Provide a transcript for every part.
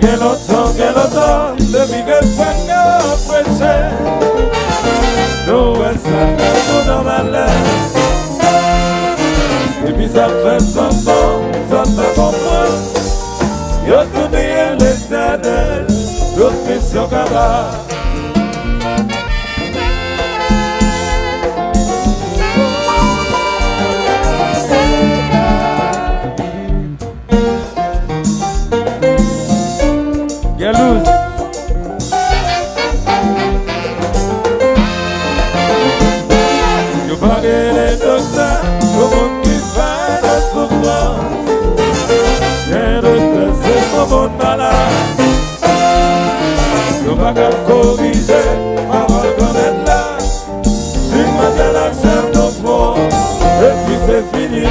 Quel automne, depuis que le poignard prêchait, nous restons dans ma lettre. Et puis ça fait 100 ans, ça te comprend. Y'a tout bien l'éternel, toute mission camarade. Galouz. You parlez les docteurs, le monde qui fait la souffrance. Les docteurs, c'est mon bon malade. You pas qu'à corriger, ma voix comme elle là. Tu m'attends la scène de fond, et puis c'est fini.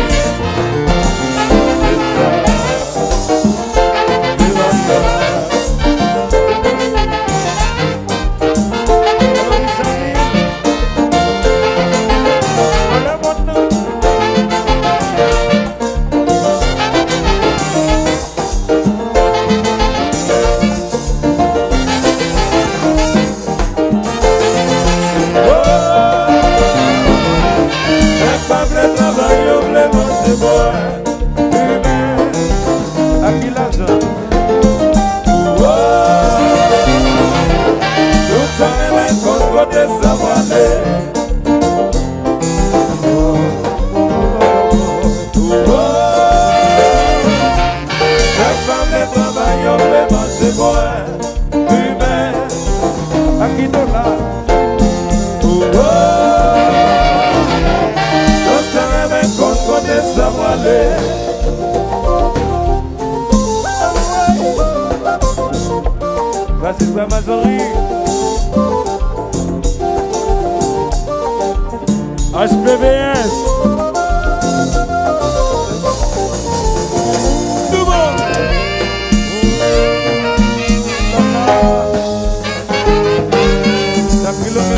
Vas-y, la majorité. HPVS. Tout le monde. T'as pris le même.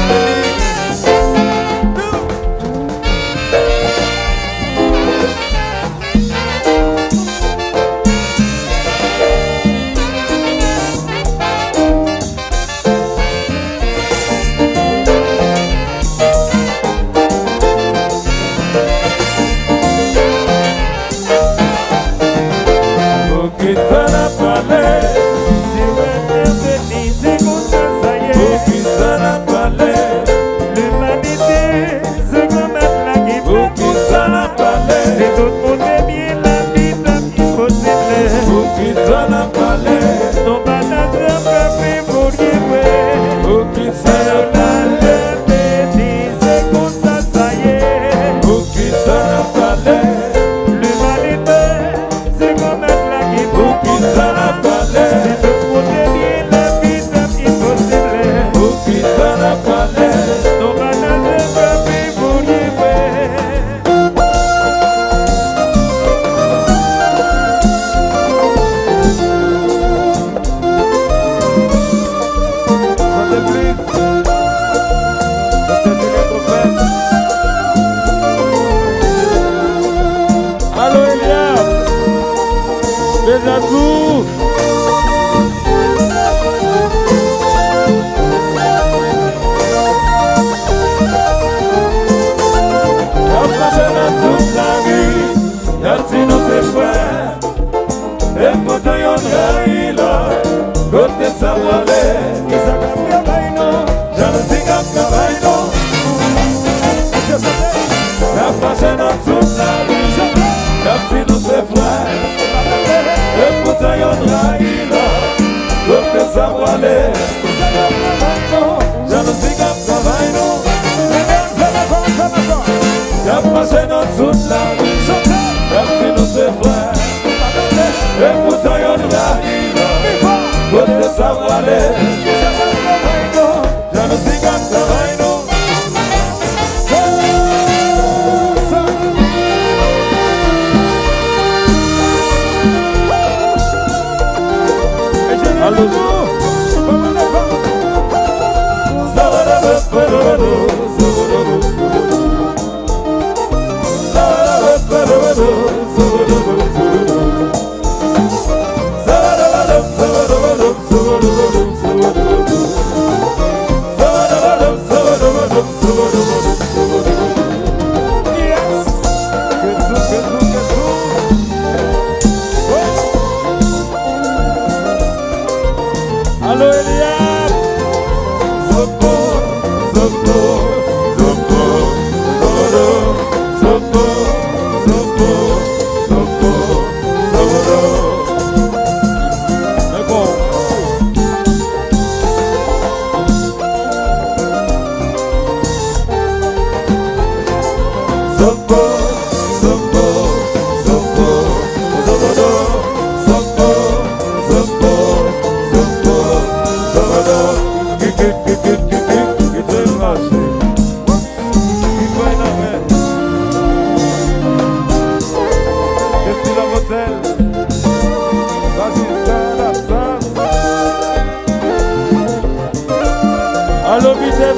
Sa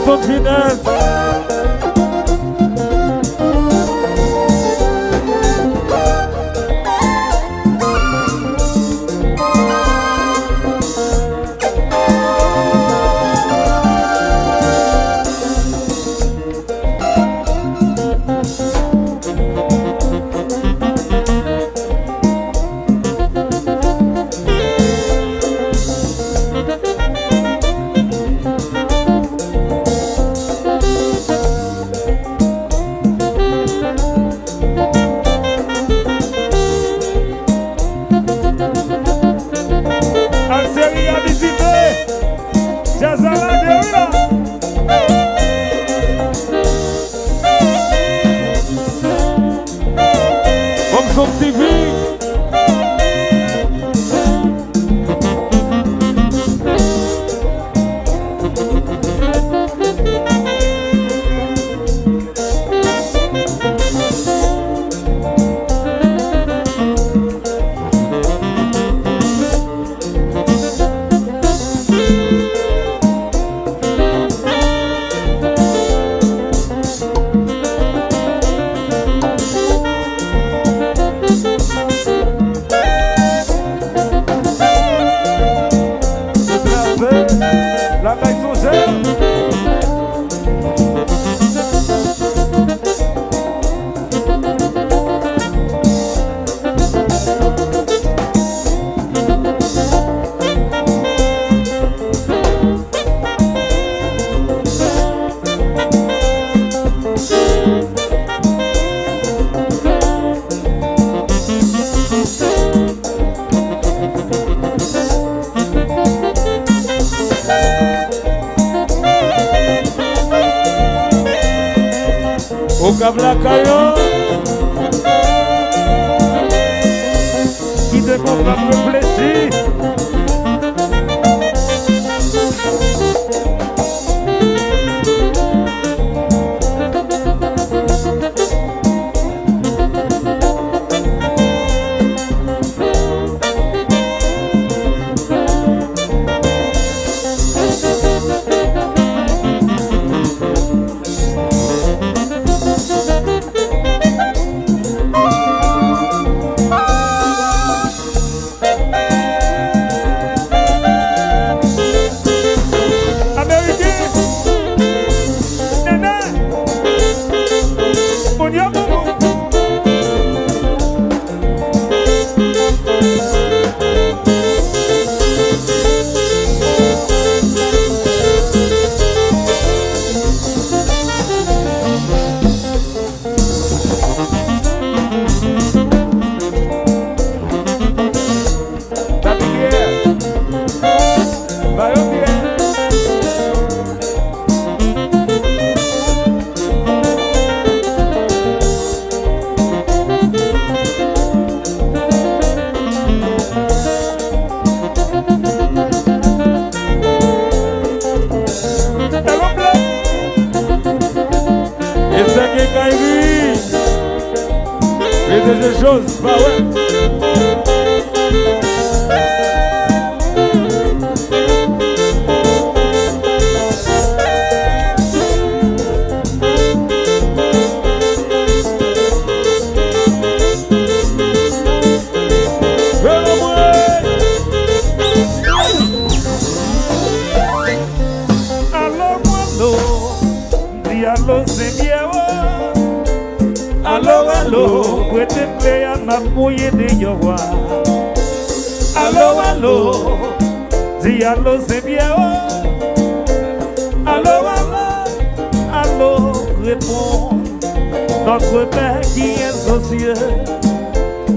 son finesse. Blakayo qui te comprend le plaisir. Des choses, bah ouais. Allo, puede pear na muye de yowa. Allo, di allo se bien. Allo, réponds. Notre Père qui est aux cieux,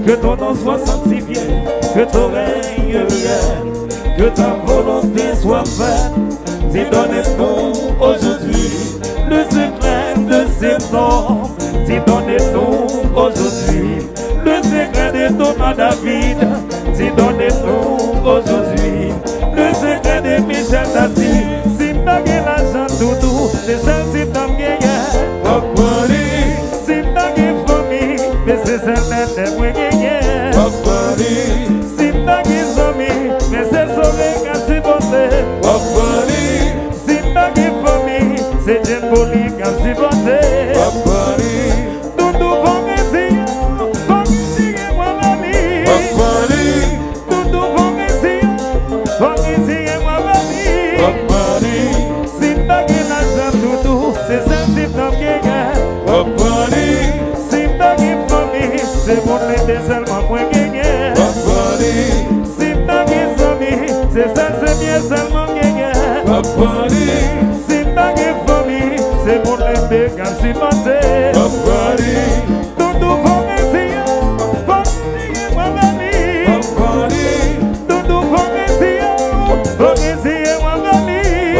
que ton nom soit sanctifié, que ton règne vienne, que ta volonté soit faite. Dis donnez-nous aujourd'hui le secret de ces noms. Dis donnez-nous aujourd'hui le secret de Thomas David. Dis donnez-nous aujourd'hui le secret de Michel Tassi. Si t'as gagné l'argent tout doux, c'est ça si t'as gagné. Si t'as gagné famille, mais c'est ça qui t'as gagné. Si t'as gagné famille, mais c'est ça qui t'as gagné. Si t'as gagné famille, m'aider seulement moi gagner. Si pas mes amis, c'est ça, c'est bien seulement gagner. Si pas mes familles, c'est pour l'aider quand je suis monté. Tout nous faut essayer, faut essayer moi venir. Tout nous faut essayer moi venir.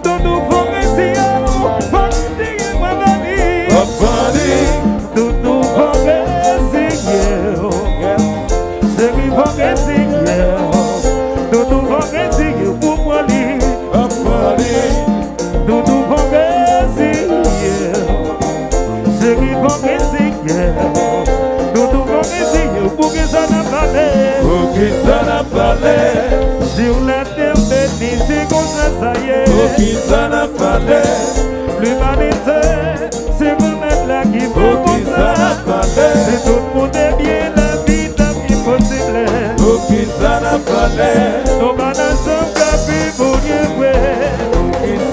Tout nous faut essayer moi venir. Tout nous faut essayer, c'est qu'il faut essayer. Tout nous faut essayer pour moi lire. Tout nous faut essayer, c'est qu'il faut essayer. Tout nous faut essayer pour que ça n'a pas l'air. Sur la terre bénie, c'est comme ça, ça y est. L'humanité, c'est remettre là qui peut comme ça. Si tout le monde est bien, la vie est impossible. Nos bananes sont capés pour Dieu.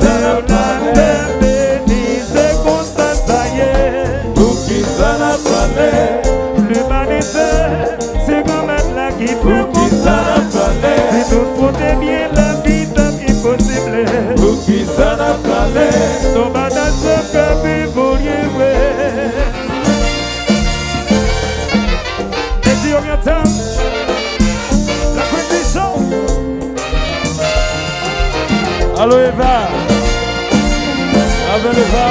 Sur la terre bénie, c'est comme ça, ça y est. L'humanité, c'est remettre là qui peut comme ça. Si tout le monde est bien, la vie est impossible. Nos bananes sont capés pour Dieu. Et si on vient temps, la condition. Allô Eva, avec Eva.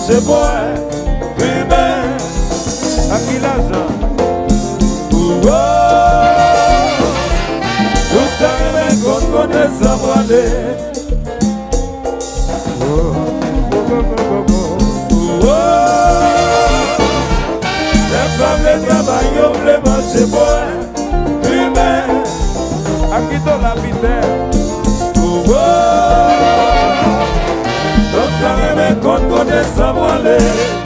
C'est moi, humain, À qui l'argent? tout ça même qu'on connaît ça brader. Les femmes, les travailleurs, les marchés, moi, humain, À qui t'en l'habitaire? tout ça même qu'on connaît ça brader.